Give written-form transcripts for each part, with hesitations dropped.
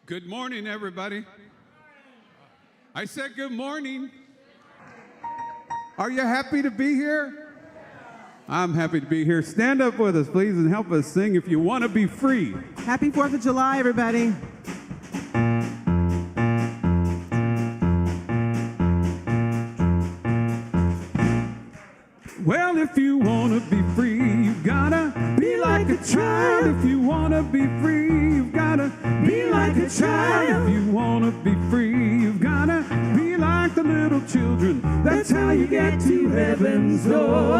Good morning, everybody. I said good morning. Are you happy to be here? I'm happy to be here. Stand up with us, please, and help us sing If You Want to Be Free. Happy 4th of July, everybody. Well, if you want to be free, you gotta be like a child. If you want to be free, you've gotta be like a child. If you want to be free, you've gotta be like the little children. That's how you get to heaven's door.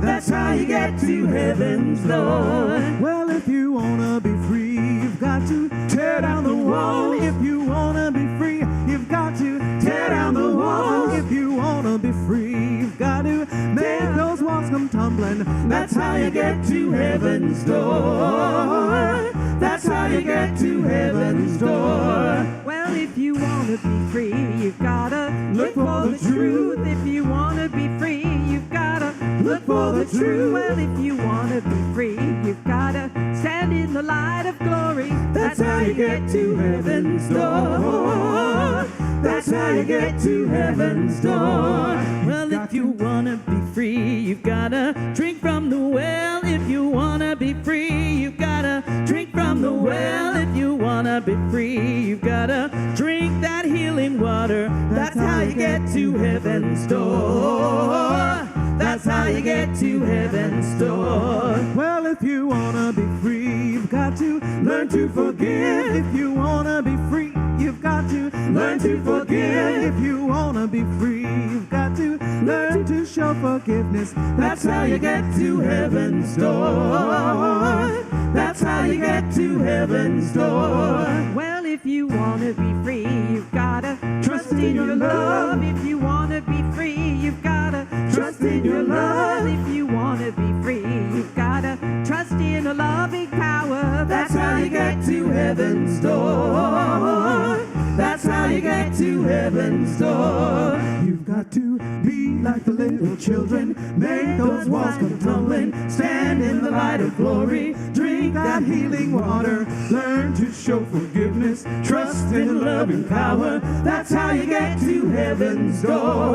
That's how you get to heaven's door. Well, if you want to be free, you've got to tear down the wall. If you want to be free, you've got to tear down the wall. If you want to be free, you've got to make those walls come tumbling. That's how you get to heaven's door. That's how you get to heaven's door. Well, if you want to be free, you've got to Look for the truth. If you want to be free, you've got to Look for the truth. Well, if you want to be free, you've got to stand in the light of glory. That's how you get to heaven's door. That's how you get to heaven's door. Well, if you want to be free, you've got to drink from the well. If you want to be free, you've got to drink from the well. If you want to be free, you've got to drink that healing water. That's how you get to heaven's door. That's how you get to heaven's door. Well, if you want to be free, you've got to Learn to forgive. If you want to be free, you've got to Learn to forgive. If you want to be free, you've got to learn to show forgiveness. That's how you get to heaven's door. That's how you get to heaven's door. Well, if you want to be free, you've got to trust in your love. If you want to be free, you've got to Trust in your love. If you want to be free, you've got to trust in a loving power. That's how you get to heaven's door. That's how you get to heaven's door. You've got to be like the little children. Make those walls come tumbling. Stand in the light of glory. Drink that healing water. Learn to show forgiveness. Trust in loving power. That's how you get to heaven's door.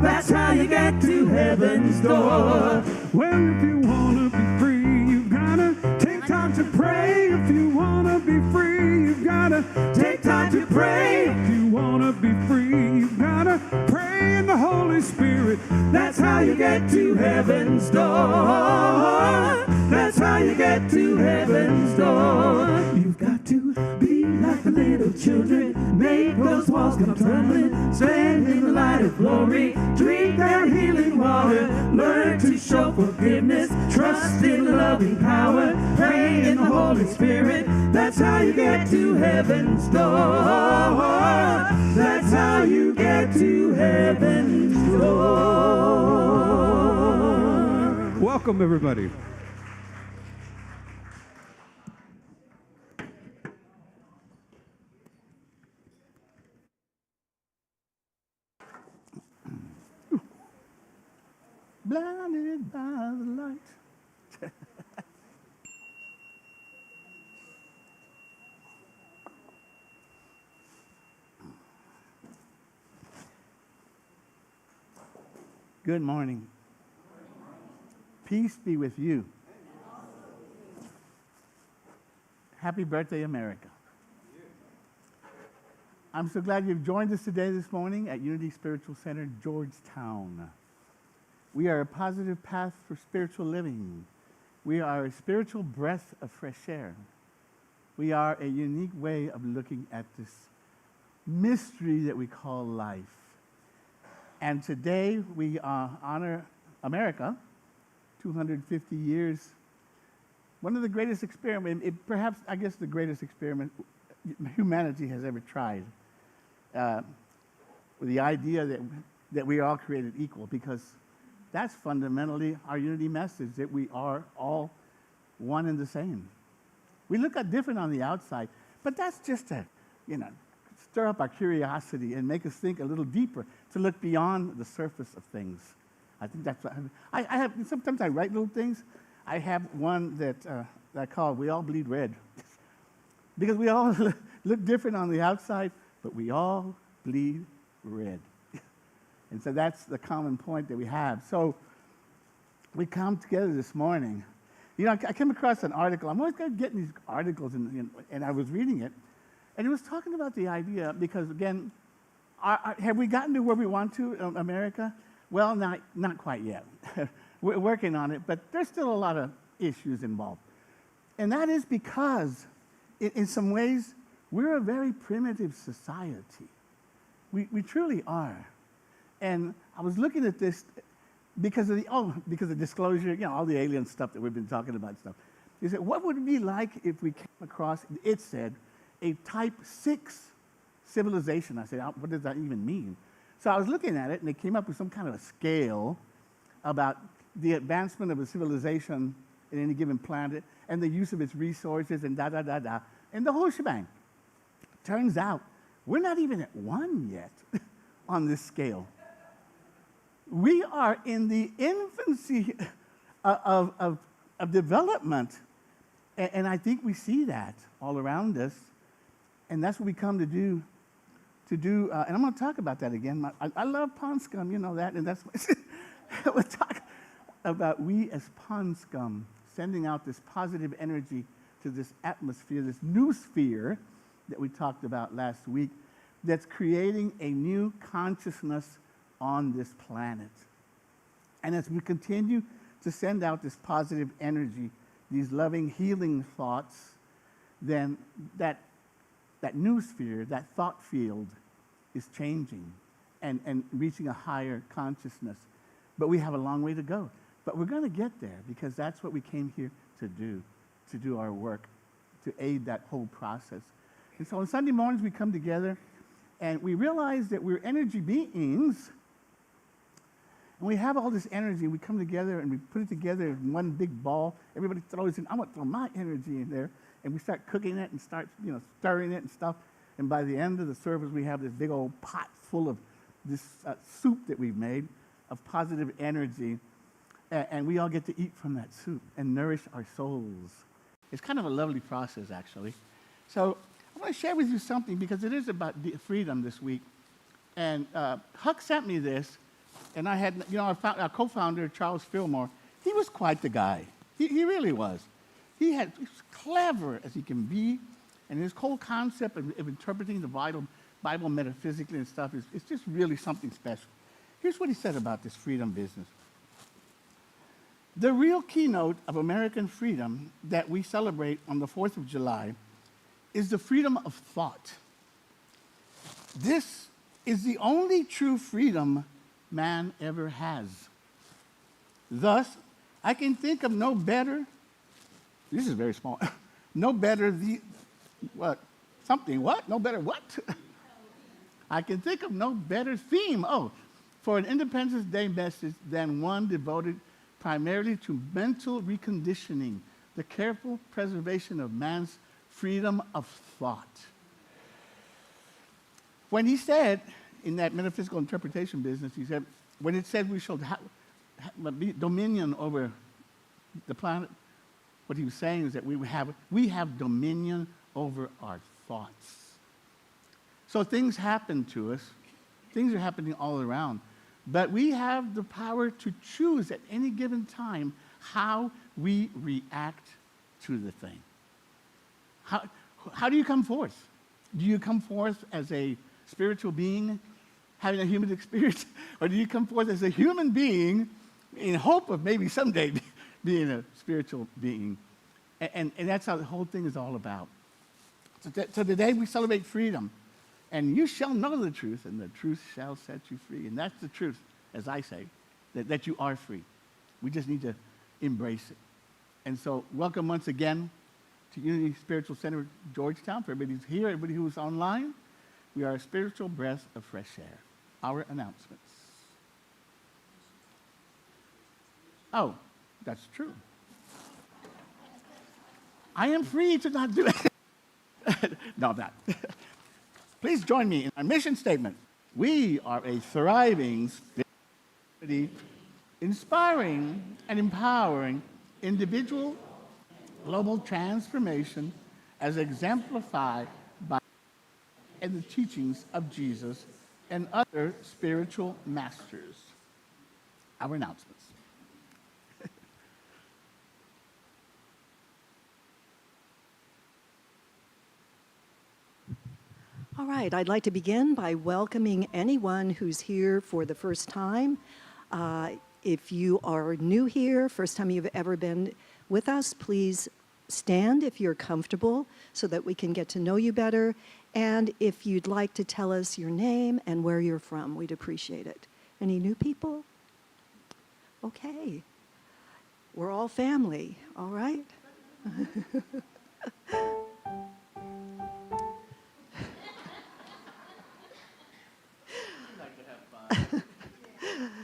That's how you get to heaven's door. Well, if you want to be free, you've got to take time to pray. If you want to be free, you've got to take time to pray. If you want to be free, you've got to pray in the Holy Spirit. That's how you get to heaven's door. That's how you get to heaven's door. You've got to be like the little children. Make those walls come tumbling. Stand in the light of glory. Drink that healing water. Learn to show forgiveness. Trust in the loving power. Pray in the Holy Spirit. That's how you get to heaven's door. That's how you get to heaven's door. Welcome, everybody. Blinded by the light. Good morning. Peace be with you. Happy birthday, America. I'm so glad you've joined us today this morning at Unity Spiritual Center, Georgetown. We are a positive path for spiritual living. We are a spiritual breath of fresh air. We are a unique way of looking at this mystery that we call life. And today we honor America, 250 years. One of the greatest experiments, perhaps, I guess, the greatest experiment humanity has ever tried. With the idea that we are all created equal, because that's fundamentally our unity message, that we are all one and the same. We look at different on the outside, but that's just to, stir up our curiosity and make us think a little deeper, to look beyond the surface of things. I think that's what I have. Sometimes I write little things. I have one that I call "We All Bleed Red." Because we all look different on the outside, but we all bleed red. And so that's the common point that we have. So we come together this morning. You know, I came across an article. I'm always getting these articles, and I was reading it, and it was talking about the idea, because again, have we gotten to where we want to, America? Well, not quite yet. We're working on it, but there's still a lot of issues involved. And that is because, in some ways, we're a very primitive society. We truly are. And I was looking at this because of disclosure, you know, all the alien stuff that we've been talking about and stuff. He said, what would it be like if we came across, it said, a type 6 civilization? I said, what does that even mean? So I was looking at it, and they came up with some kind of a scale about the advancement of a civilization in any given planet and the use of its resources and da-da-da-da, and the whole shebang. Turns out, we're not even at 1 yet on this scale. We are in the infancy of development, and I think we see that all around us, and that's what we come to do. And I'm going to talk about that again. I love pond scum, you know that, and that's what we'll talk about. We as pond scum sending out this positive energy to this atmosphere, this new sphere that we talked about last week, that's creating a new consciousness on this planet. And as we continue to send out this positive energy, these loving, healing thoughts, then that new sphere, that thought field, is changing and reaching a higher consciousness. But we have a long way to go. But we're going to get there, because that's what we came here to do our work, to aid that whole process. And so on Sunday mornings, we come together, and we realize that we're energy beings, and we have all this energy. We come together, and we put it together in one big ball. Everybody throws in, I want to throw my energy in there. And we start cooking it and start, stirring it and stuff. And by the end of the service, we have this big old pot full of this soup that we've made of positive energy. And we all get to eat from that soup and nourish our souls. It's kind of a lovely process, actually. So I want to share with you something, because it is about freedom this week. And Huck sent me this, and I had, our co-founder, Charles Fillmore, he was quite the guy. He really was. He was clever as he can be, and his whole concept of interpreting the Bible metaphysically and stuff is just really something special. Here's what he said about this freedom business. The real keynote of American freedom that we celebrate on the 4th of July is the freedom of thought. This is the only true freedom man ever has. Thus, I can think of no better, this is very small, no better no better what? I can think of no better theme, for an Independence Day message than one devoted primarily to mental reconditioning, the careful preservation of man's freedom of thought. When he said, in that metaphysical interpretation business, he said, when it said we shall be dominion over the planet, what he was saying is that we have dominion over our thoughts. So things happen to us. Things are happening all around. But we have the power to choose at any given time how we react to the thing. How do you come forth? Do you come forth as a spiritual being having a human experience? Or do you come forth as a human being in hope of maybe someday being a spiritual being? And that's how the whole thing is all about. So today we celebrate freedom. And you shall know the truth, and the truth shall set you free. And that's the truth, as I say, that you are free. We just need to embrace it. And so welcome once again to Unity Spiritual Center, Georgetown. For everybody who's here, everybody who's online, we are a spiritual breath of fresh air. Our announcements. Oh, that's true. I am free to not do it. No, I'm not. Please join me in our mission statement. We are a thriving spirituality, inspiring and empowering individual global transformation as exemplified by and the teachings of Jesus and other spiritual masters. Our announcements. All right, I'd like to begin by welcoming anyone who's here for the first time. If you are new here, first time you've ever been with us, please stand if you're comfortable so that we can get to know you better. And if you'd like to tell us your name and where you're from, we'd appreciate it. Any new people? Okay. We're all family, all right?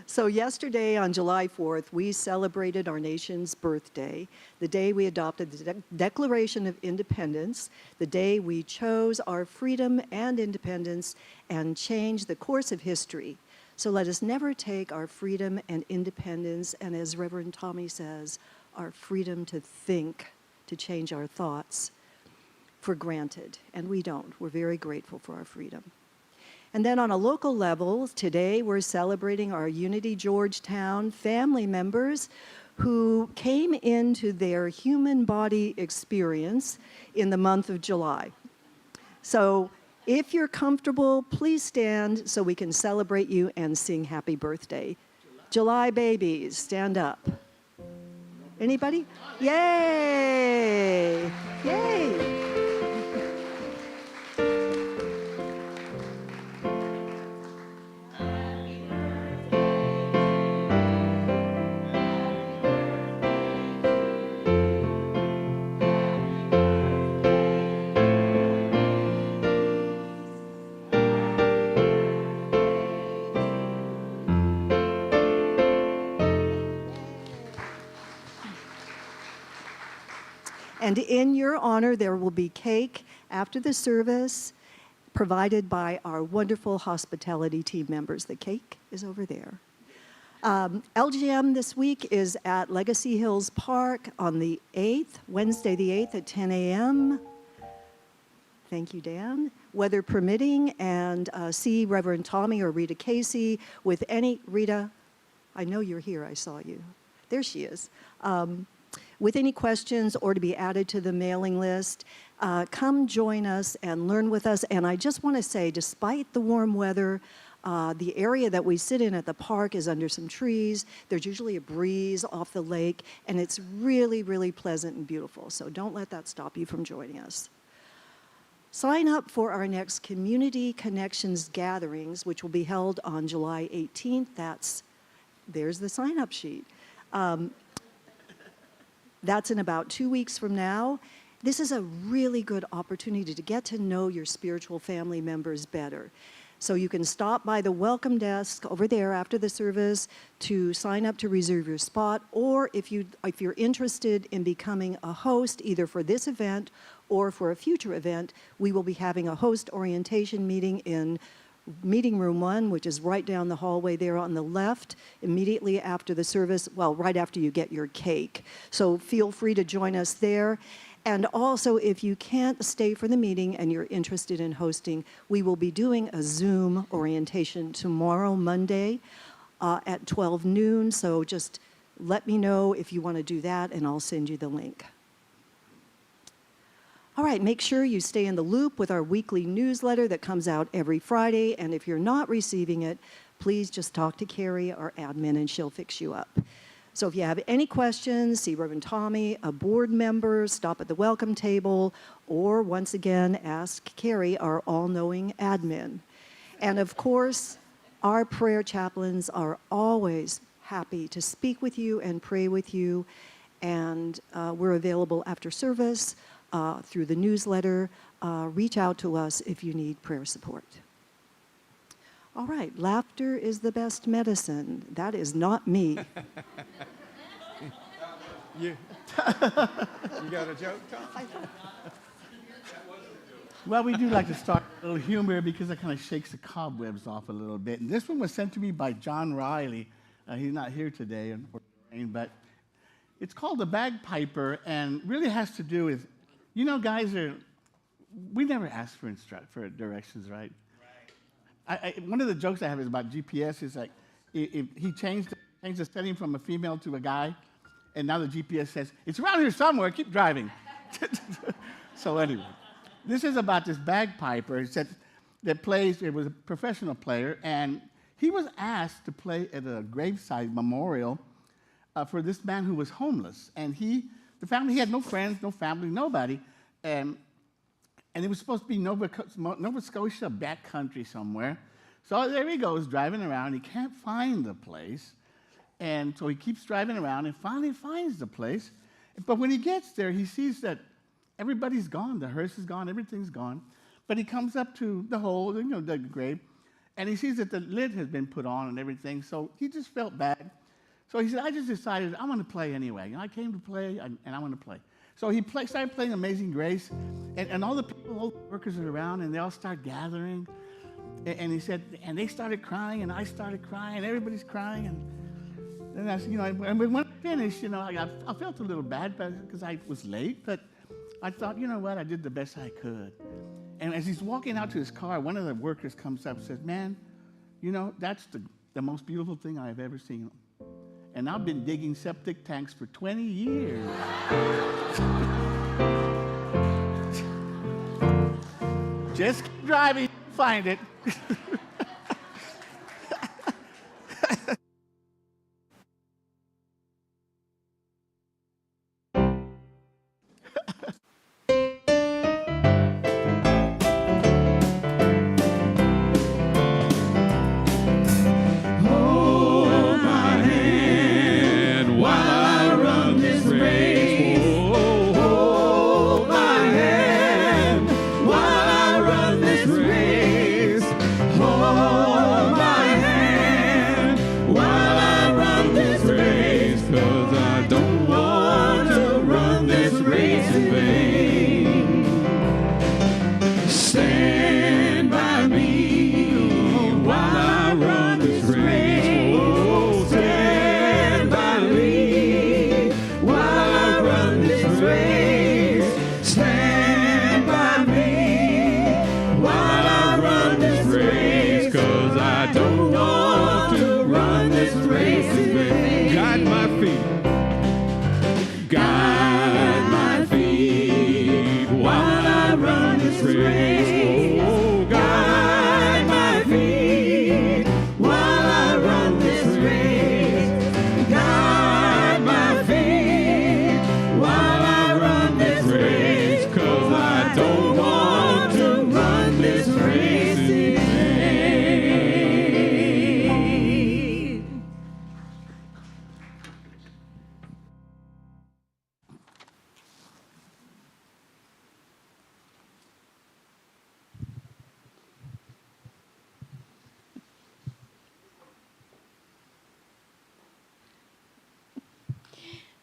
So yesterday, on July 4th, we celebrated our nation's birthday, the day we adopted the Declaration of Independence, the day we chose our freedom and independence and changed the course of history. So let us never take our freedom and independence, and as Reverend Tommy says, our freedom to think, to change our thoughts, for granted. And we don't. We're very grateful for our freedom. And then on a local level, today we're celebrating our Unity Georgetown family members who came into their human body experience in the month of July. So if you're comfortable, please stand so we can celebrate you and sing happy birthday. July babies, stand up. Anybody? Yay! Yay! And in your honor, there will be cake after the service provided by our wonderful hospitality team members. The cake is over there. LGM this week is at Legacy Hills Park on the 8th, Wednesday the 8th at 10 a.m. Thank you, Dan. Weather permitting, and see Reverend Tommy or Rita Casey with any, Rita, I know you're here, I saw you. There she is. With any questions or to be added to the mailing list, come join us and learn with us. And I just want to say, despite the warm weather, the area that we sit in at the park is under some trees. There's usually a breeze off the lake, and it's really, really pleasant and beautiful. So don't let that stop you from joining us. Sign up for our next Community Connections gatherings, which will be held on July 18th. There's the sign-up sheet. That's in about 2 weeks from now. This is a really good opportunity to get to know your spiritual family members better. So you can stop by the welcome desk over there after the service to sign up to reserve your spot, or if you're interested in becoming a host either for this event or for a future event, we will be having a host orientation meeting in Meeting Room 1, which is right down the hallway there on the left, immediately after the service, well, right after you get your cake. So feel free to join us there. And also, if you can't stay for the meeting and you're interested in hosting, we will be doing a Zoom orientation tomorrow, Monday, at 12 noon. So just let me know if you want to do that, and I'll send you the link. All right, make sure you stay in the loop with our weekly newsletter that comes out every Friday. And if you're not receiving it, please just talk to Carrie, our admin, and she'll fix you up. So if you have any questions, see Reverend Tommy, a board member, stop at the welcome table, or once again, ask Carrie, our all-knowing admin. And of course, our prayer chaplains are always happy to speak with you and pray with you. And we're available after service through the newsletter. Reach out to us if you need prayer support. All right, laughter is the best medicine. That is not me. You got a joke, Tom? Well, we do like to start with a little humor because it kind of shakes the cobwebs off a little bit. And this one was sent to me by John Riley. He's not here today, unfortunately, but it's called The Bagpiper, and really has to do with You know, guys we never ask for directions, right? One of the jokes I have is about GPS is like, if he changed the setting from a female to a guy, and now the GPS says, it's around here somewhere, keep driving. So anyway, this is about this bagpiper that plays, it was a professional player, and he was asked to play at a graveside memorial for this man who was homeless. And the family, he had no friends, no family, nobody. And it was supposed to be Nova Scotia, backcountry somewhere. So there he goes, driving around. He can't find the place. And so he keeps driving around and finally finds the place. But when he gets there, he sees that everybody's gone. The hearse is gone, everything's gone. But he comes up to the hole, the grave, and he sees that the lid has been put on and everything. So he just felt bad. So he said, I just decided I'm going to play anyway. I came to play, and I want to play. So he started playing Amazing Grace, and all the people, all the workers are around, and they all start gathering. And he said, and they started crying, and I started crying, and everybody's crying. And then and when I finished, I felt a little bad because I was late, but I thought, you know what, I did the best I could. And as he's walking out to his car, one of the workers comes up and says, man, that's the most beautiful thing I've ever seen. And I've been digging septic tanks for 20 years. Just keep driving, find it.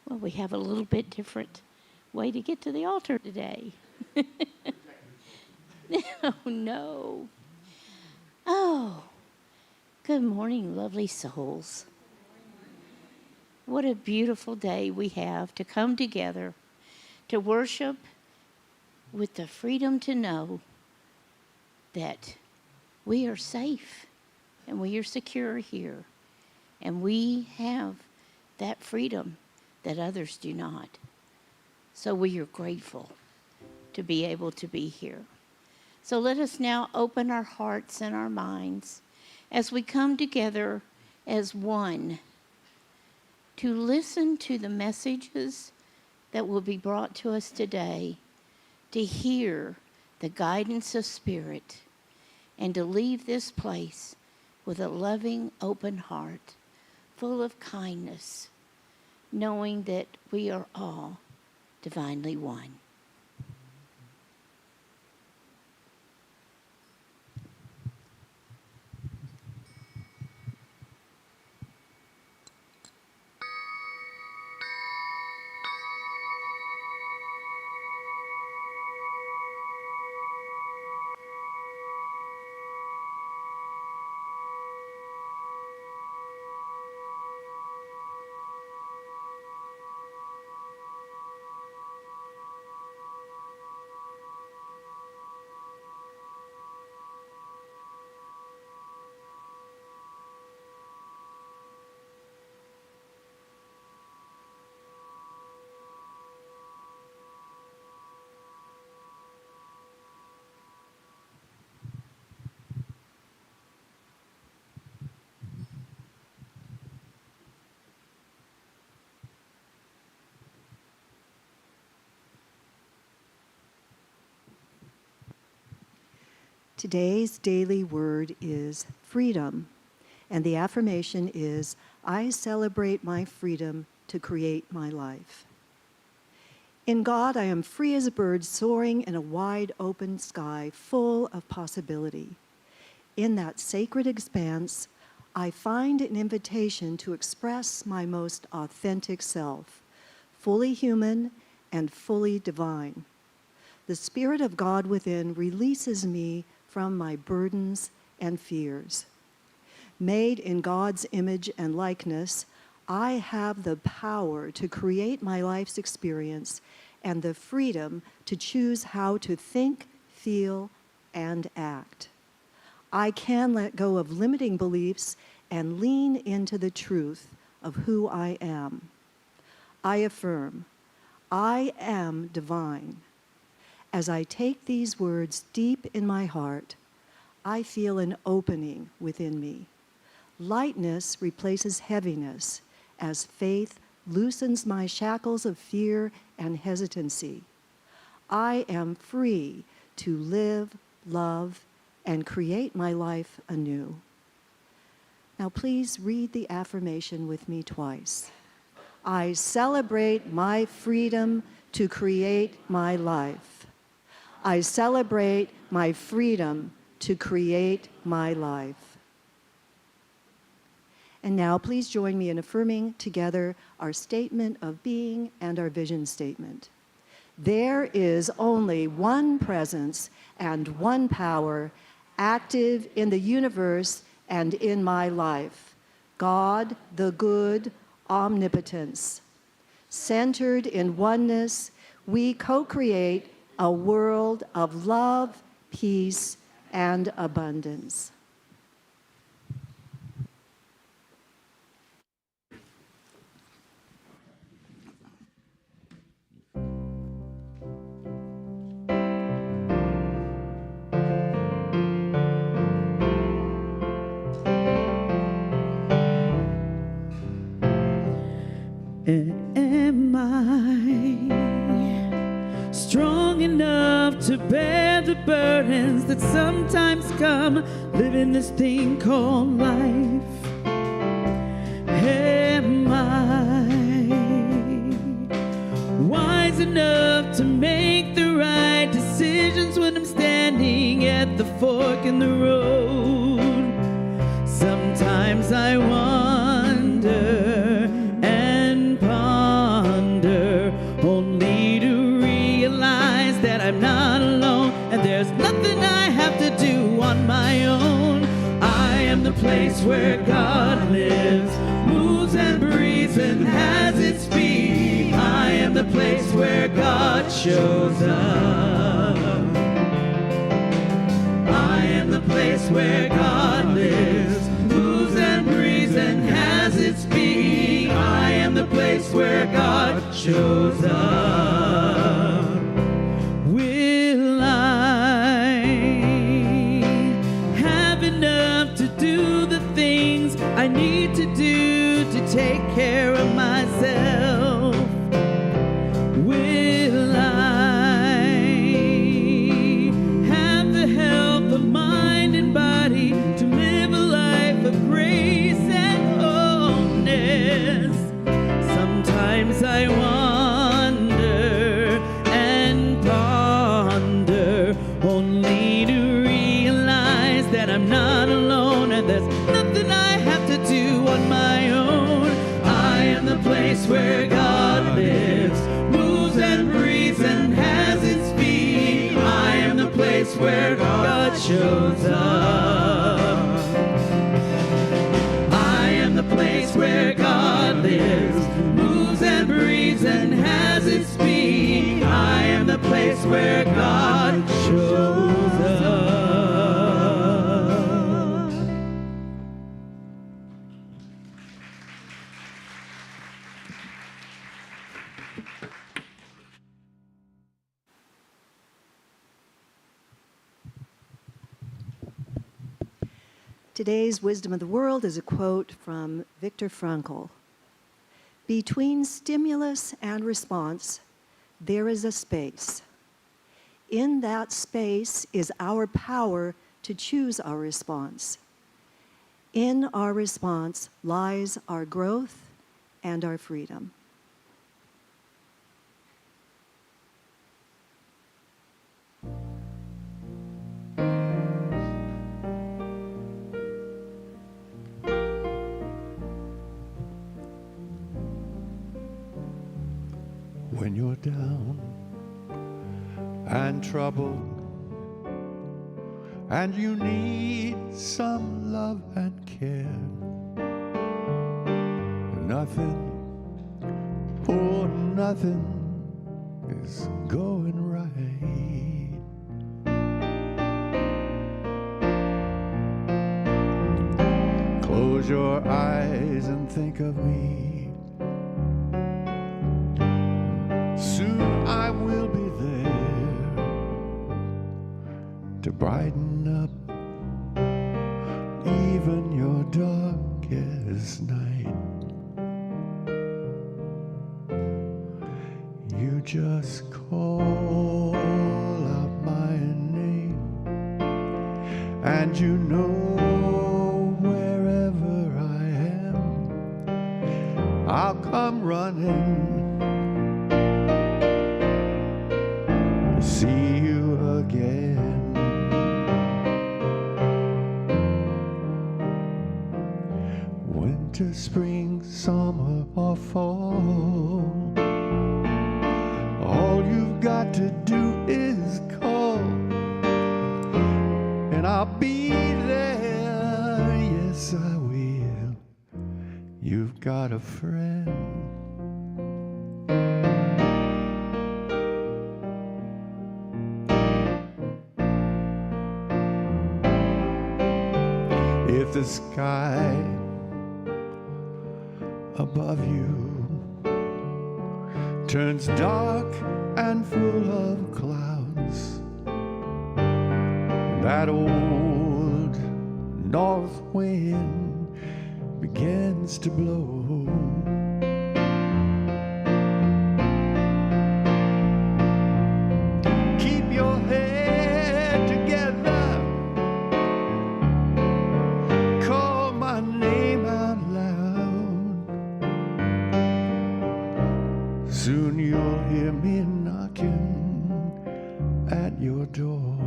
Well, we have a little bit different way to get to the altar today. Oh, no. Oh, good morning, lovely souls. What a beautiful day we have to come together to worship with the freedom to know that we are safe and we are secure here. And we have that freedom that others do not. So we are grateful to be able to be here. So let us now open our hearts and our minds as we come together as one to listen to the messages that will be brought to us today, to hear the guidance of Spirit, and to leave this place with a loving, open heart, full of kindness, knowing that we are all divinely one. Today's daily word is freedom, and the affirmation is, I celebrate my freedom to create my life. In God, I am free as a bird soaring in a wide open sky full of possibility. In that sacred expanse, I find an invitation to express my most authentic self, fully human and fully divine. The Spirit of God within releases me from my burdens and fears. Made in God's image and likeness, I have the power to create my life's experience and the freedom to choose how to think, feel, and act. I can let go of limiting beliefs and lean into the truth of who I am. I affirm, I am divine. As I take these words deep in my heart, I feel an opening within me. Lightness replaces heaviness as faith loosens my shackles of fear and hesitancy. I am free to live, love, and create my life anew. Now please read the affirmation with me twice. I celebrate my freedom to create my life. I celebrate my freedom to create my life. And now please join me in affirming together our statement of being and our vision statement. There is only one presence and one power active in the universe and in my life. God, the good, omnipotence. Centered in oneness, we co-create a world of love, peace, and abundance. Am I strong enough to bear the burdens that sometimes come living this thing called life? Am I wise enough to make the right decisions when I'm standing at the fork in the road? Sometimes I wonder and ponder, only to realize that I'm not alone and there's nothing I have to do on my own. I am the place where God lives, moves and breathes and has its being. I am the place where God shows up. I am the place where God lives, moves and breathes and has its being. I am the place where God shows up. Will I have enough to do the things I need to do to take care of myself? Will I have the health of mind and body to live a life of grace and wholeness? Sometimes I wonder and ponder, only to realize that I'm not alone and there's nothing I have to do on my own. I am the place where God lives, moves and breathes and has its being. I am the place where God shows up. I am the place where God lives, moves and breathes and has its being. I am the place where God shows up. Today's Wisdom of the World is a quote from Viktor Frankl. Between stimulus and response, there is a space. In that space is our power to choose our response. In our response lies our growth and our freedom. When you're down and troubled and you need some love and care, nothing, oh nothing is going right. Close your eyes and think of me. Soon I will be there to brighten up even your darkest night. You just call out my name, and you know wherever I am, I'll come running. See you again. Winter, spring, summer, or fall, all you've got to do is call, and I'll be there. Yes, I will. You've got a friend. If the sky above you turns dark and full of clouds, that old north wind begins to blow, keep your head together. Soon you'll hear me knocking at your door.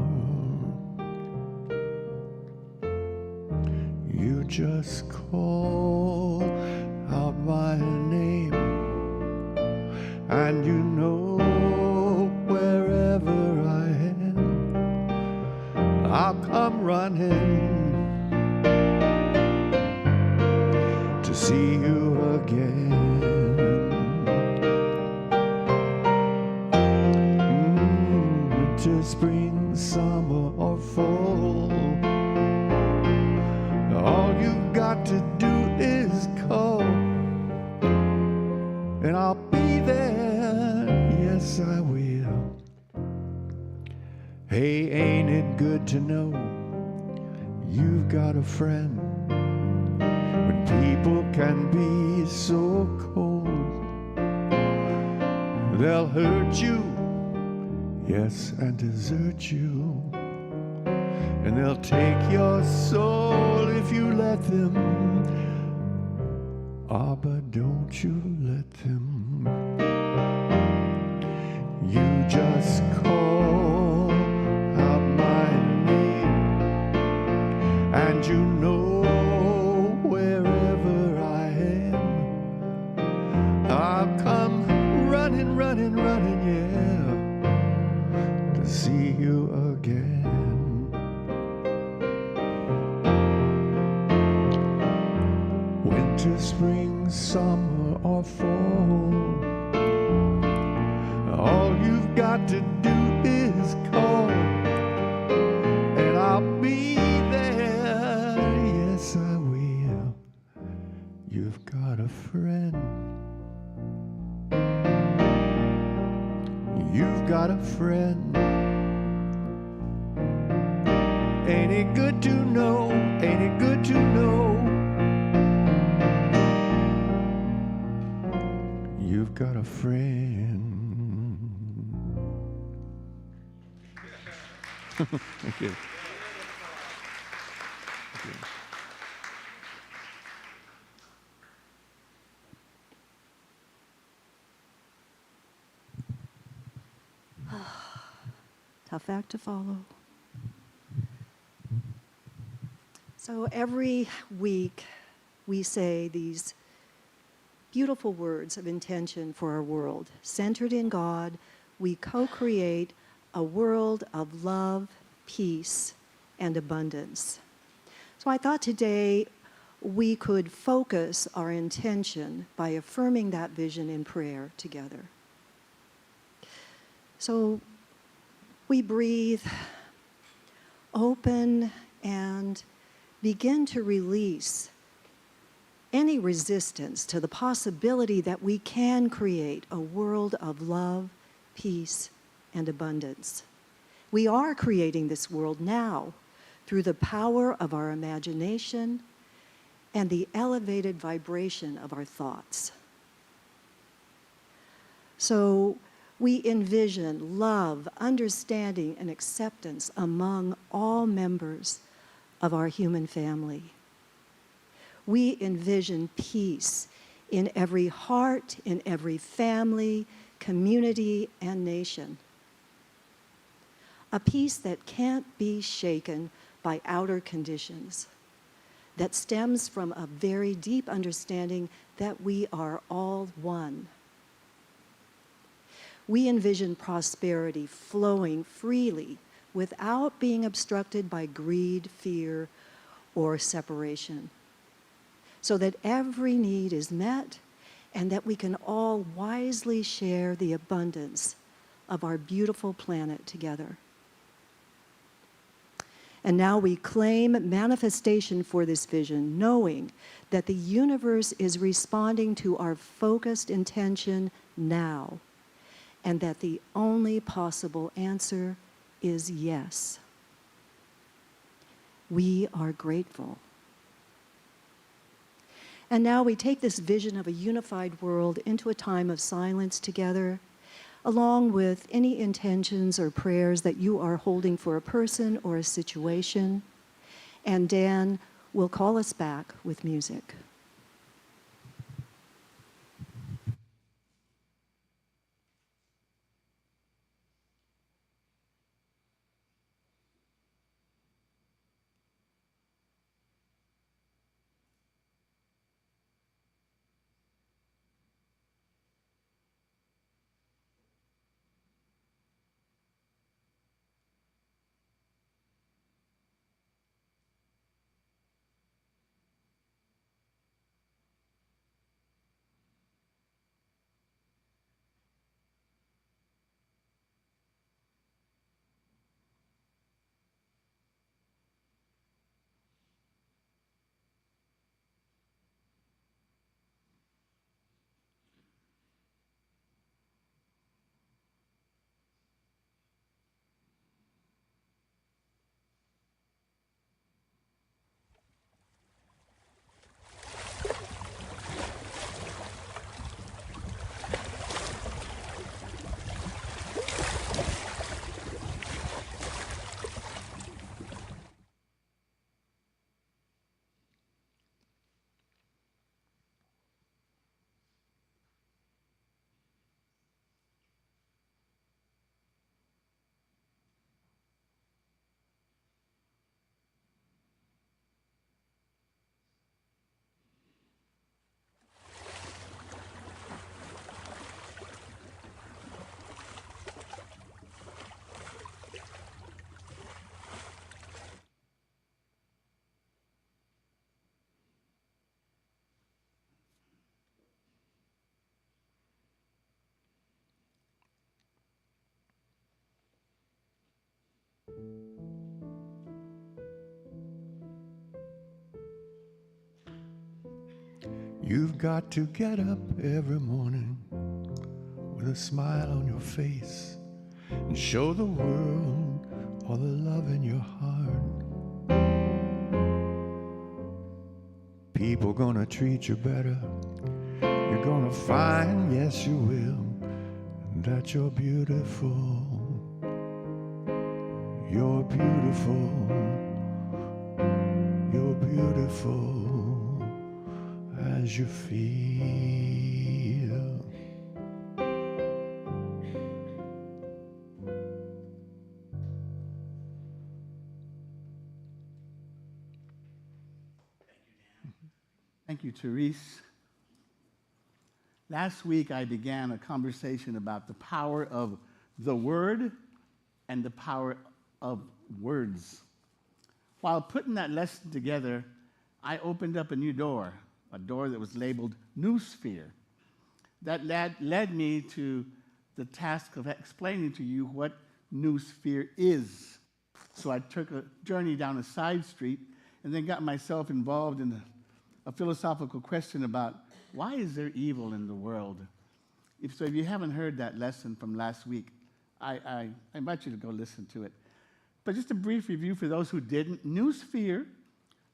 You just call out my name, and you know wherever I am, I'll come running to see you again. Winter, spring, summer, or fall, all you've got to do is call, and I'll be there. Yes, I will. Hey, ain't it good to know you've got a friend when people can be so cold? They'll hurt you, yes, and desert you, and they'll take your soul if you let them. Ah, but don't you let them. You just call out my name, and you know wherever I am, I'll come running, running, running, yeah, to see you again. Winter, spring, summer, or fall, all you've got to do is call, and I'll be there. Yes, I will. You've got a friend. You've got a friend. Ain't it good to know? Ain't it good to know? You've got a friend. Thank you. you. Tough act to follow. So every week we say these beautiful words of intention for our world. Centered in God, we co-create a world of love, peace, and abundance. So I thought today we could focus our intention by affirming that vision in prayer together. So we breathe, open, and begin to release any resistance to the possibility that we can create a world of love, peace, and abundance. We are creating this world now through the power of our imagination and the elevated vibration of our thoughts. So we envision love, understanding, and acceptance among all members of our human family. We envision peace in every heart, in every family, community, and nation. A peace that can't be shaken by outer conditions, that stems from a very deep understanding that we are all one. We envision prosperity flowing freely without being obstructed by greed, fear, or separation, so that every need is met and that we can all wisely share the abundance of our beautiful planet together. And now we claim manifestation for this vision, knowing that the universe is responding to our focused intention now, and that the only possible answer is yes. We are grateful. And now we take this vision of a unified world into a time of silence together, along with any intentions or prayers that you are holding for a person or a situation. And Dan will call us back with music. You've got to get up every morning with a smile on your face and show the world all the love in your heart. People gonna treat you better. You're gonna find, yes you will, that you're beautiful. You're beautiful. You're beautiful as you feel. Thank you, Therese. Last week, I began a conversation about the power of the word and the power of words. While putting that lesson together, I opened up a new door, a door that was labeled Noosphere. That led me to the task of explaining to you what Noosphere is. So I took a journey down a side street and then got myself involved in a philosophical question about why is there evil in the world? If you haven't heard that lesson from last week, I invite you to go listen to it. But just a brief review for those who didn't. Noosphere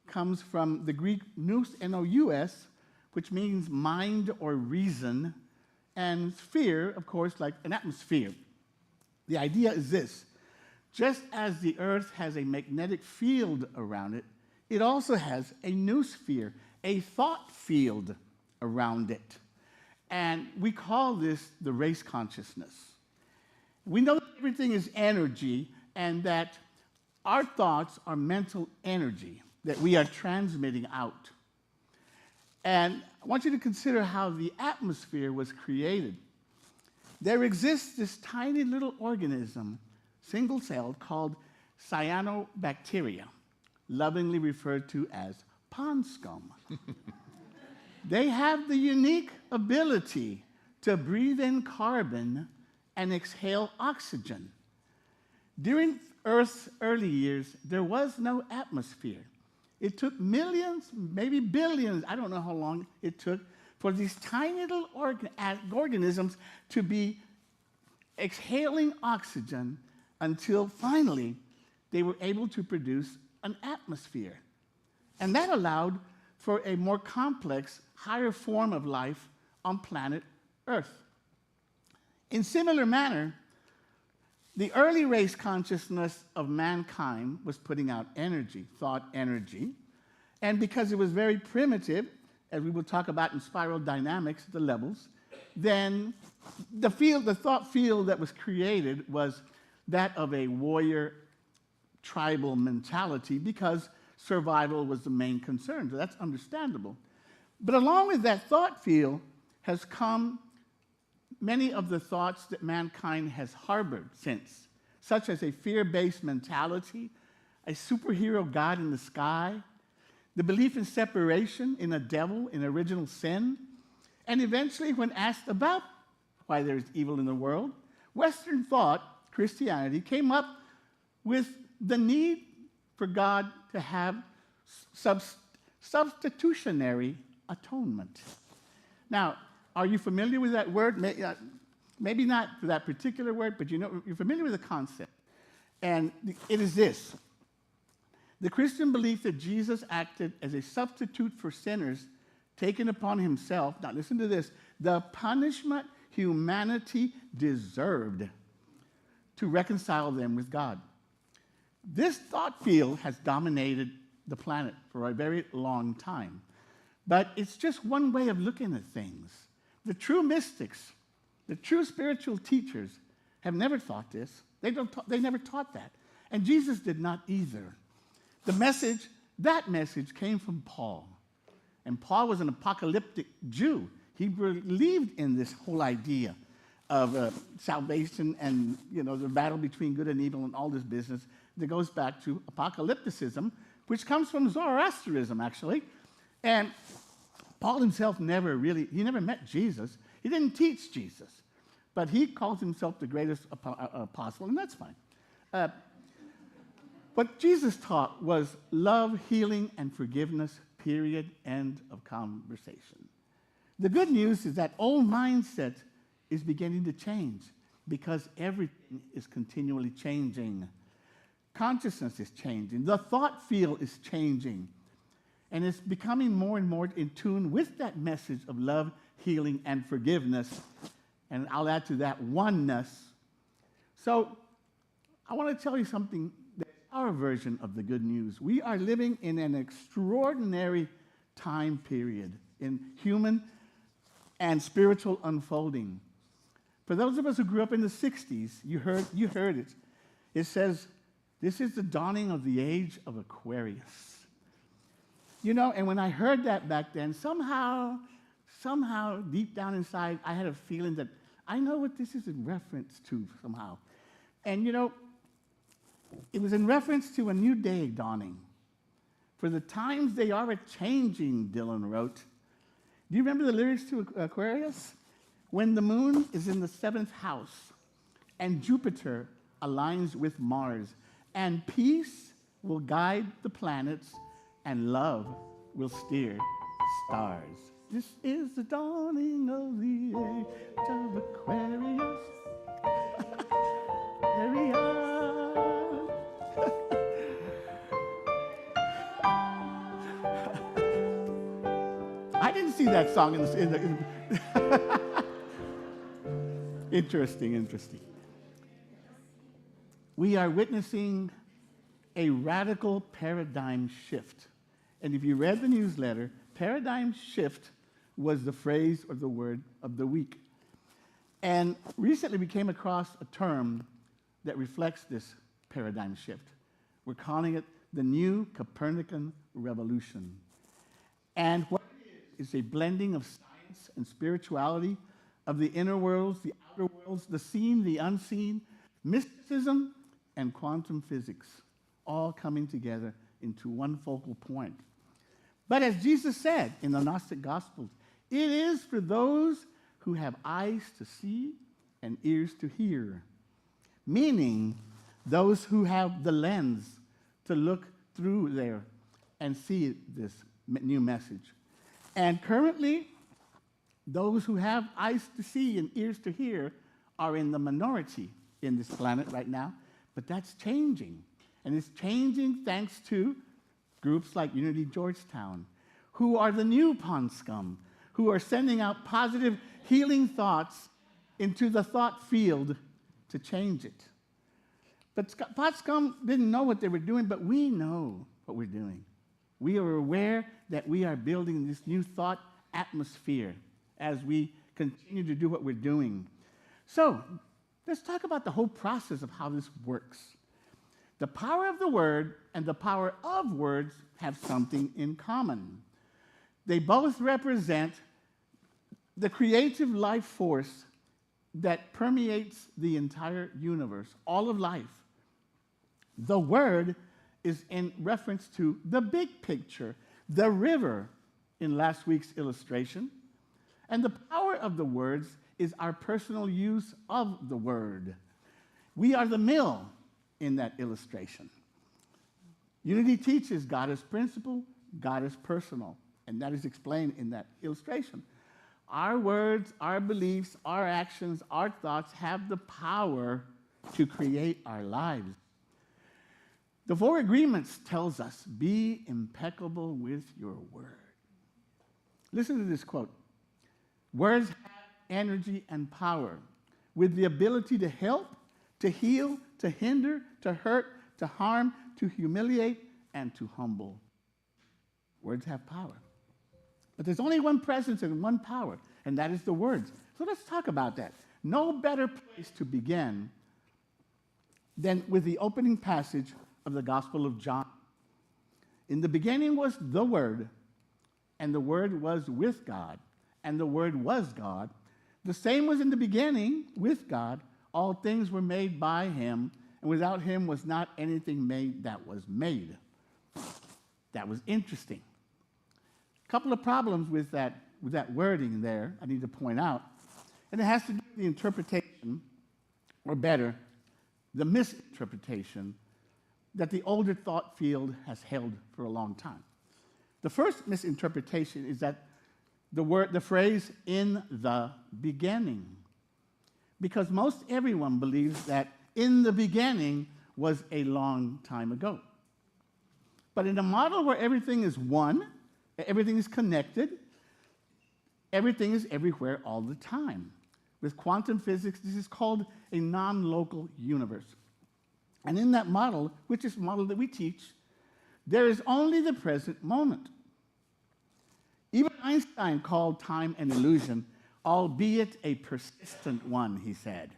comes from the Greek nous, N-O-U-S, which means mind or reason, and sphere, of course, like an atmosphere. The idea is this: just as the earth has a magnetic field around it, it also has a noosphere, a thought field around it. And we call this the race consciousness. We know that everything is energy and that our thoughts are mental energy that we are transmitting out. And I want you to consider how the atmosphere was created. There exists this tiny little organism, single-celled, called cyanobacteria, lovingly referred to as pond scum. They have the unique ability to breathe in carbon and exhale oxygen. During Earth's early years, there was no atmosphere. It took millions, maybe billions, I don't know how long it took, for these tiny little organisms to be exhaling oxygen until finally they were able to produce an atmosphere. And that allowed for a more complex, higher form of life on planet Earth. In similar manner, the early race consciousness of mankind was putting out energy, thought energy, and because it was very primitive, as we will talk about in spiral dynamics, the levels, then the thought field that was created was that of a warrior tribal mentality because survival was the main concern. So that's understandable. But along with that thought field has come many of the thoughts that mankind has harbored since, such as a fear-based mentality, a superhero God in the sky, the belief in separation, in a devil, in original sin, and eventually, when asked about why there's evil in the world, Western thought, Christianity, came up with the need for God to have substitutionary atonement. Now, are you familiar with that word? Maybe not for that particular word, but you're familiar with the concept. And it is this: the Christian belief that Jesus acted as a substitute for sinners, taking upon himself, now listen to this, the punishment humanity deserved to reconcile them with God. This thought field has dominated the planet for a very long time. But it's just one way of looking at things. The true mystics, the true spiritual teachers have never thought this. They never taught that. And Jesus did not either. That message came from Paul. And Paul was an apocalyptic Jew. He believed in this whole idea of salvation and, the battle between good and evil and all this business that goes back to apocalypticism, which comes from Zoroastrianism, actually. And Paul himself never met Jesus. He didn't teach Jesus. But he calls himself the greatest apostle, and that's fine. What Jesus taught was love, healing, and forgiveness, period, end of conversation. The good news is that old mindset is beginning to change because everything is continually changing. Consciousness is changing. The thought field is changing. And it's becoming more and more in tune with that message of love, healing, and forgiveness. And I'll add to that oneness. So I want to tell you something that's our version of the good news. We are living in an extraordinary time period in human and spiritual unfolding. For those of us who grew up in the 60s, you heard it. It says, this is the dawning of the age of Aquarius. You know, and when I heard that back then, somehow, deep down inside, I had a feeling that I know what this is in reference to somehow. And you know, it was in reference to a new day dawning. For the times they are a-changing, Dylan wrote. Do you remember the lyrics to Aquarius? When the moon is in the 7th house, and Jupiter aligns with Mars, and peace will guide the planets, and love will steer stars. This is the dawning of the age of Aquarius. Here we are. I didn't see that song in the Interesting. We are witnessing a radical paradigm shift. And if you read the newsletter, paradigm shift was the phrase or the word of the week. And recently we came across a term that reflects this paradigm shift. We're calling it the New Copernican Revolution. And what it is a blending of science and spirituality, of the inner worlds, the outer worlds, the seen, the unseen, mysticism, and quantum physics, all coming together into one focal point. But as Jesus said in the Gnostic Gospels, it is for those who have eyes to see and ears to hear, meaning those who have the lens to look through there and see this new message. And currently, those who have eyes to see and ears to hear are in the minority in this planet right now, but that's changing. And it's changing thanks to groups like Unity Georgetown, who are the new pond scum, who are sending out positive healing thoughts into the thought field to change it. But Pot Scum didn't know what they were doing, but we know what we're doing. We are aware that we are building this new thought atmosphere as we continue to do what we're doing. So let's talk about the whole process of how this works. The power of the word and the power of words have something in common. They both represent the creative life force that permeates the entire universe, all of life. The word is in reference to the big picture, the river in last week's illustration. And the power of the words is our personal use of the word. We are the mill in that illustration. Unity teaches God is principle, God is personal, and that is explained in that illustration. Our words, our beliefs, our actions, our thoughts have the power to create our lives. The Four Agreements tells us, be impeccable with your word. Listen to this quote. Words have energy and power with the ability to help, to heal, to hinder, to hurt, to harm, to humiliate, and to humble. Words have power. But there's only one presence and one power, and that is the words. So let's talk about that. No better place to begin than with the opening passage of the Gospel of John. In the beginning was the Word, and the Word was with God, and the Word was God. The same was in the beginning with God. All things were made by him, and without him was not anything made that was made. That was interesting. A couple of problems with that wording there I need to point out. And it has to do with the interpretation, or better, the misinterpretation that the older thought field has held for a long time. The first misinterpretation is that the phrase, in the beginning. Because most everyone believes that in the beginning was a long time ago. But in a model where everything is one, everything is connected, everything is everywhere all the time. With quantum physics, this is called a non-local universe. And in that model, which is the model that we teach, there is only the present moment. Even Einstein called time an illusion, albeit a persistent one, he said.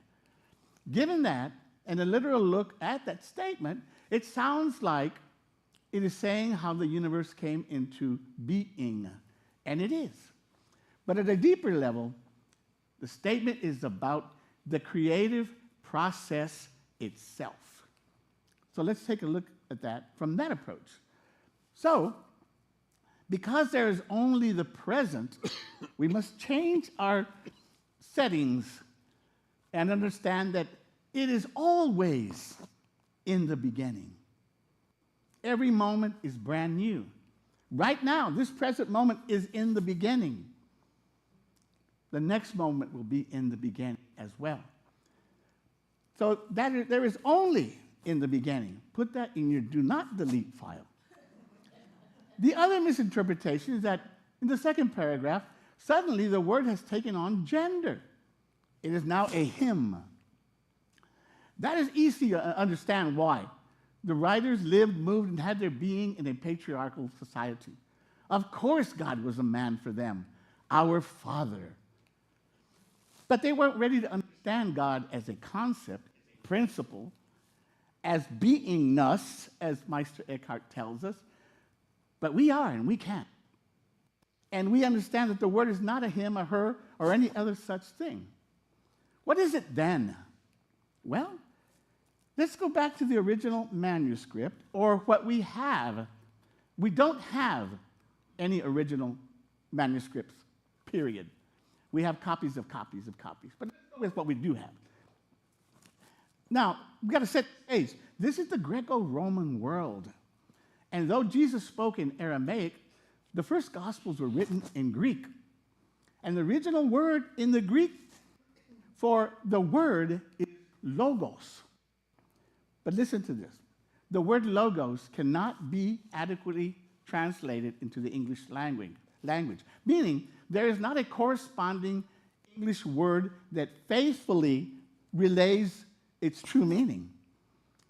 Given that, and a literal look at that statement, it sounds like it is saying how the universe came into being, and it is. But at a deeper level, the statement is about the creative process itself. So let's take a look at that from that approach. So, because there is only the present, we must change our settings and understand that it is always in the beginning. Every moment is brand new. Right now, this present moment is in the beginning. The next moment will be in the beginning as well. So there is only in the beginning. Put that in your do not delete file. The other misinterpretation is that in the second paragraph, suddenly the word has taken on gender. It is now a him. That is easy to understand why. The writers lived, moved, and had their being in a patriarchal society. Of course, God was a man for them, our Father. But they weren't ready to understand God as a concept, principle, as beingness, as Meister Eckhart tells us. But we are, and we can. And we understand that the word is not a him, a her, or any other such thing. What is it then? Well, let's go back to the original manuscript, or what we have. We don't have any original manuscripts, period. We have copies of copies of copies. But let's go with what we do have. Now, we've got to set the stage. This is the Greco-Roman world. And though Jesus spoke in Aramaic, the first Gospels were written in Greek. And the original word in the Greek for the word is logos. But listen to this. The word logos cannot be adequately translated into the English language, meaning there is not a corresponding English word that faithfully relays its true meaning.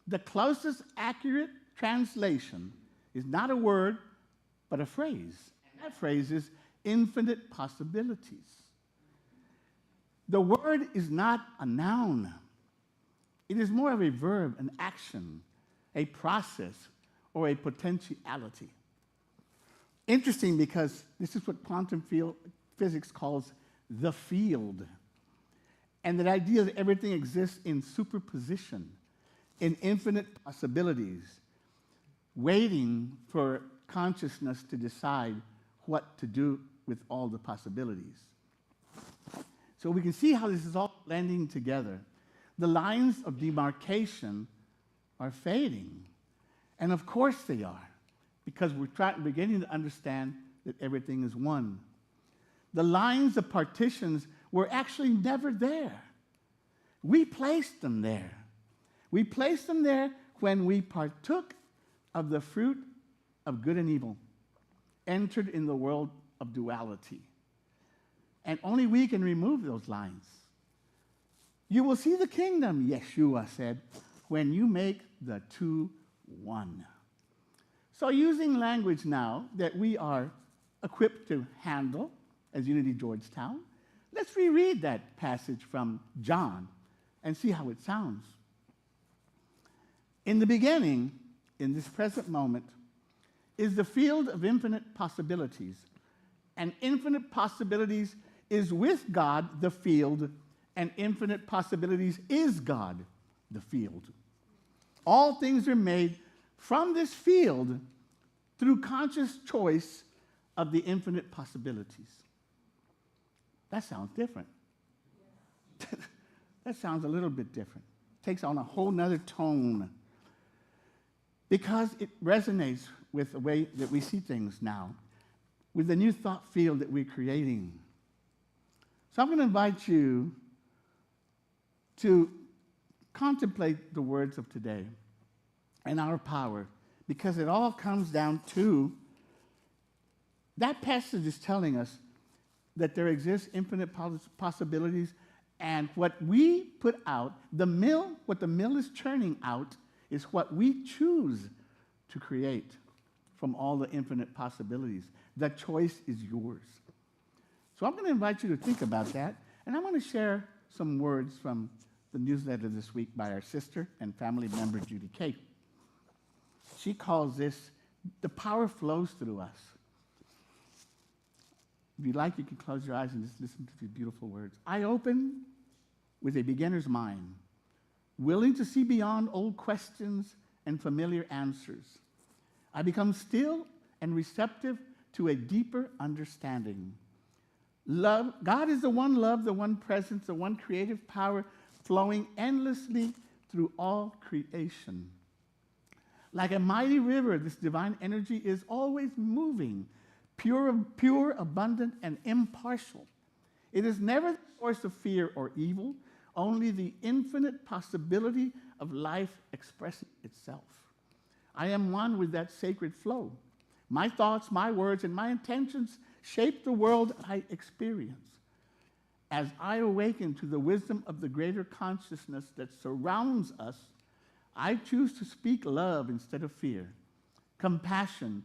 The closest accurate translation is not a word, but a phrase. And that phrase is infinite possibilities. The word is not a noun. It is more of a verb, an action, a process, or a potentiality. Interesting, because this is what quantum physics calls the field. And the idea that everything exists in superposition, in infinite possibilities, waiting for consciousness to decide what to do with all the possibilities. So we can see how this is all blending together. The lines of demarcation are fading. And of course they are, because we're beginning to understand that everything is one. The lines of partitions were actually never there. We placed them there. We placed them there when we partook of the fruit of good and evil, entered in the world of duality. And only we can remove those lines. You will see the kingdom, Yeshua said, when you make the two one. So using language now that we are equipped to handle as Unity Georgetown, let's reread that passage from John and see how it sounds. In the beginning, in this present moment, is the field of infinite possibilities. And infinite possibilities is with God, the field, and infinite possibilities is God, the field. All things are made from this field through conscious choice of the infinite possibilities. That sounds different. That sounds a little bit different. Takes on a whole nother tone, because it resonates with the way that we see things now, with the new thought field that we're creating. So I'm going to invite you to contemplate the words of today and our power, because it all comes down to that passage is telling us that there exists infinite possibilities, and what we put out, what the mill is churning out, is what we choose to create from all the infinite possibilities. The choice is yours. So I'm going to invite you to think about that, and I'm going to share some words from the newsletter this week by our sister and family member, Judy Kay. She calls this, "The Power Flows Through Us." If you like, you can close your eyes and just listen to these beautiful words. "I open with a beginner's mind, willing to see beyond old questions and familiar answers. I become still and receptive to a deeper understanding. Love, God is the one love, the one presence, the one creative power flowing endlessly through all creation. Like a mighty river, this divine energy is always moving, pure, abundant, and impartial. It is never the source of fear or evil, only the infinite possibility of life expressing itself. I am one with that sacred flow. My thoughts, my words, and my intentions shape the world I experience. As I awaken to the wisdom of the greater consciousness that surrounds us, I choose to speak love instead of fear, compassion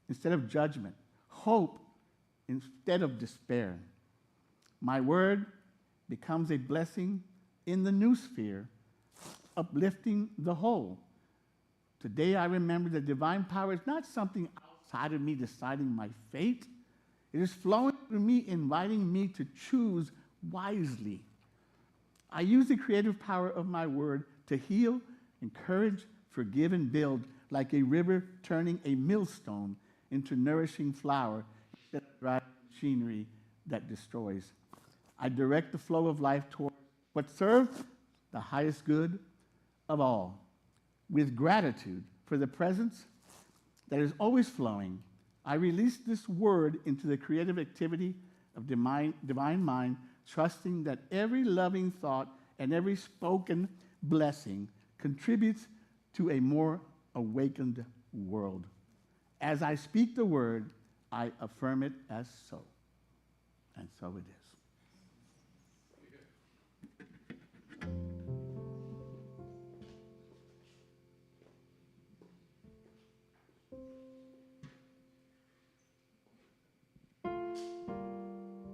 instead of judgment, hope instead of despair. My word becomes a blessing in the new sphere, uplifting the whole. Today I remember that divine power is not something outside of me deciding my fate. It is flowing through me, inviting me to choose wisely. I use the creative power of my word to heal, encourage, forgive, and build, like a river turning a millstone into nourishing flower instead of dry machinery that destroys. I direct the flow of life toward what serves the highest good of all. With gratitude for the presence that is always flowing, I release this word into the creative activity of divine mind, trusting that every loving thought and every spoken blessing contributes to a more awakened world. As I speak the word, I affirm it as so. And so it is.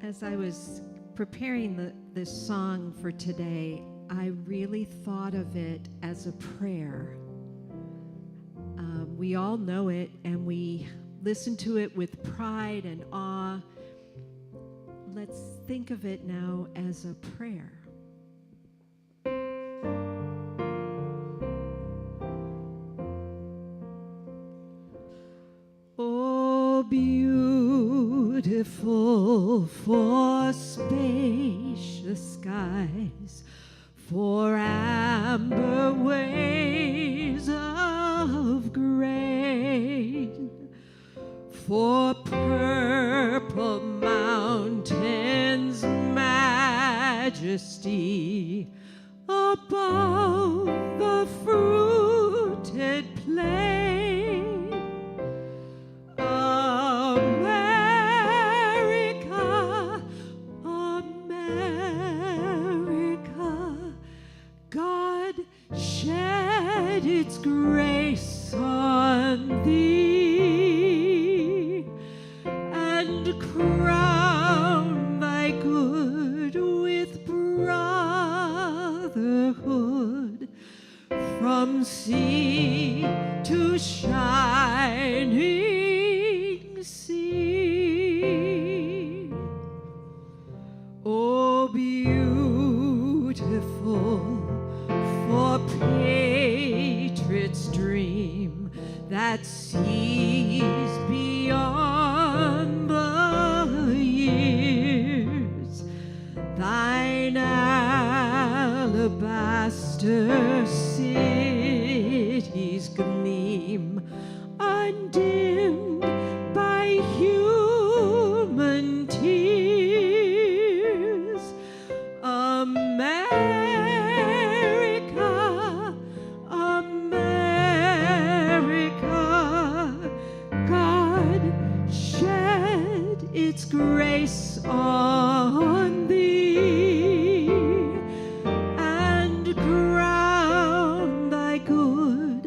As I was preparing this song for today, I really thought of it as a prayer. We all know it, and we listen to it with pride and awe. Let's think of it now as a prayer. Oh, beautiful for spacious skies, for amber ways of grain, for purple mountains' majesty above the fruited plain. America, America, God shed its grace on thee and crown thy good with brotherhood from sea to shining sea. Oh, beautiful for patriots' dream that sees beyond the years. Thine alabaster cities gleam undimmed by human tears. America, America, God shed its grace on thee and crown thy good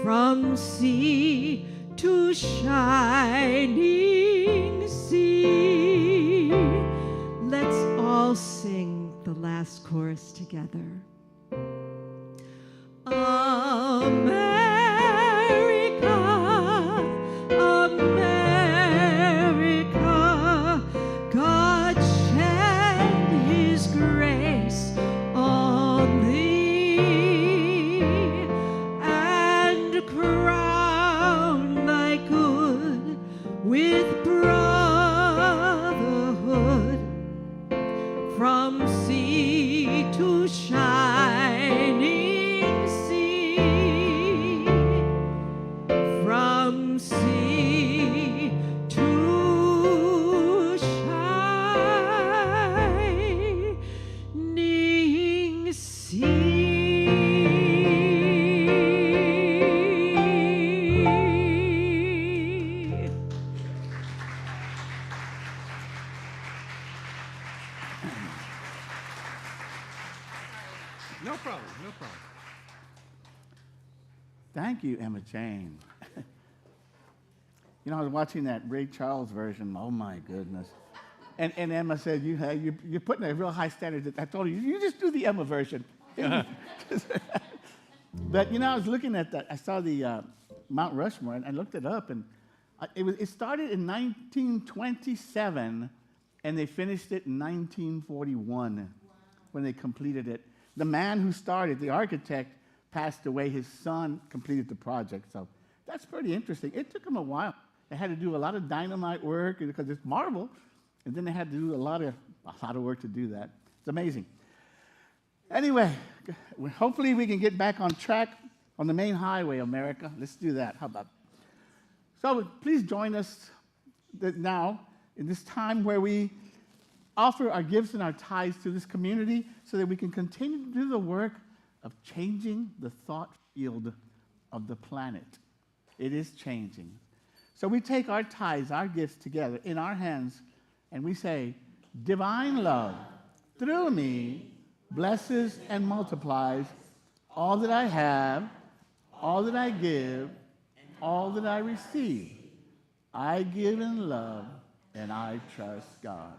from sea to shining sea. Let's all sing the last chorus together. America, America, God shed His grace on thee and crown thy good with brotherhood from sea to shining sea, from sea to shining sea. No problem, no problem. Thank you, Emma Jane. You know, I was watching that Ray Charles version. Oh my goodness! And Emma said, you're putting a real high standard. I told her, you just do the Emma version. But you know, I was looking at that. I saw the Mount Rushmore, and I looked it up, and it started in 1927, and they finished it in 1941 when they completed it. The man who started, the architect, passed away. His son completed the project, so that's pretty interesting. It took him a while. They had to do a lot of dynamite work because it's marble, and then they had to do a lot of work to do that. It's amazing. Anyway, hopefully we can get back on track on the main highway, America. Let's do that. How about that? So please join us now in this time where we offer our gifts and our tithes to this community so that we can continue to do the work of changing the thought field of the planet. It is changing. So we take our tithes, our gifts together in our hands, and we say, divine love through me blesses and multiplies all that I have, all that I give, all that I receive. I give in love, and I trust God.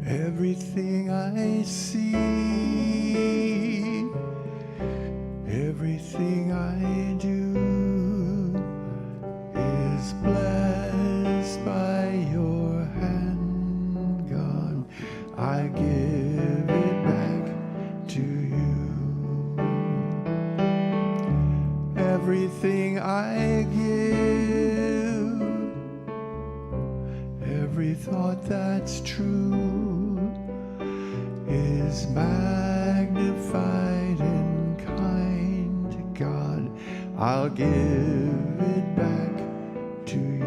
Everything I see, everything I do is blessed by your hand, God. I give it back to you. Everything I give, every thought that's true is magnified and kind to God. I'll give it back to you.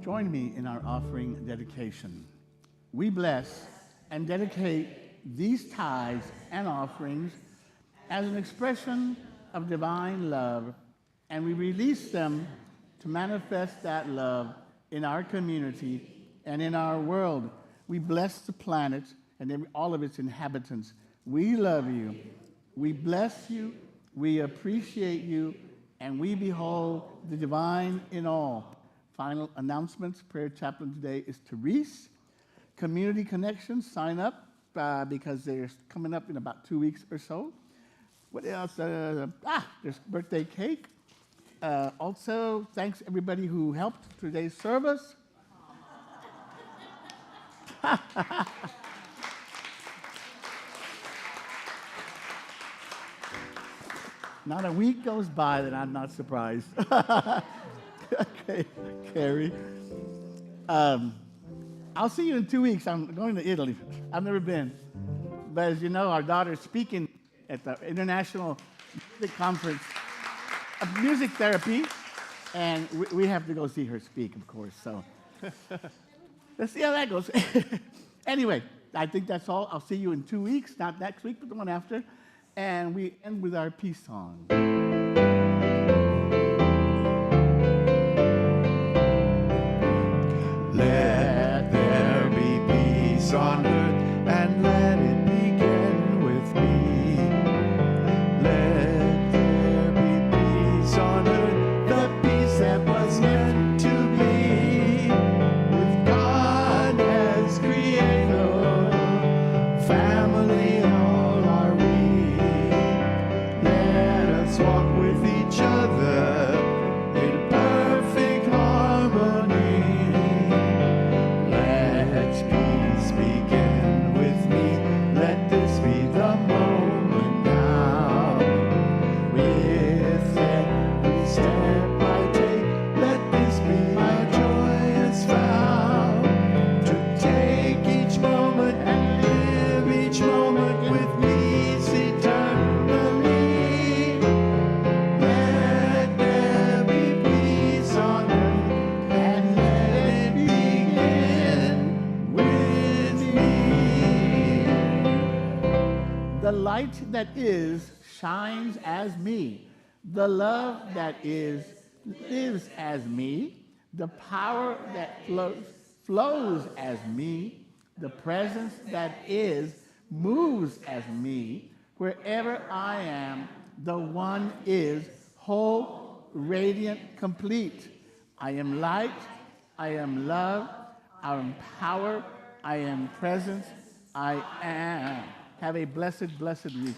Join me in our offering dedication. We bless and dedicate these tithes and offerings as an expression of divine love, and we release them to manifest that love in our community and in our world. We bless the planet and all of its inhabitants. We love you. We bless you. We appreciate you. And we behold the divine in all. Final announcements. Prayer chaplain today is Therese. Community Connections, sign up because they're coming up in about 2 weeks or so. What else? There's birthday cake. Also, thanks everybody who helped today's service. Not a week goes by that I'm not surprised. Okay, Carrie. I'll see you in 2 weeks. I'm going to Italy. I've never been. But as you know, our daughter's speaking at the International Music Conference of Music Therapy, and we have to go see her speak, of course. So let's see how that goes. Anyway, I think that's all. I'll see you in 2 weeks, not next week, but the one after. And we end with our peace song. Let there be peace on earth, and let it begin with me. Let there be peace on earth, the peace that was meant to be. With God as creator, family all are we. Let us walk with each other in perfect harmony. Let peace begin with me. Let this be the moment now. With every step I take, let this be my joyous vow. To take each moment and live each moment with peace eternally. Let there be peace on earth, and let it begin with me. The light that is shines as me. The love that is lives as me. The power that flows as me. The presence that is moves as me. Wherever I am, the one is whole, radiant, complete. I am light. I am love. I am power. I am presence. I am. Have a blessed, blessed week.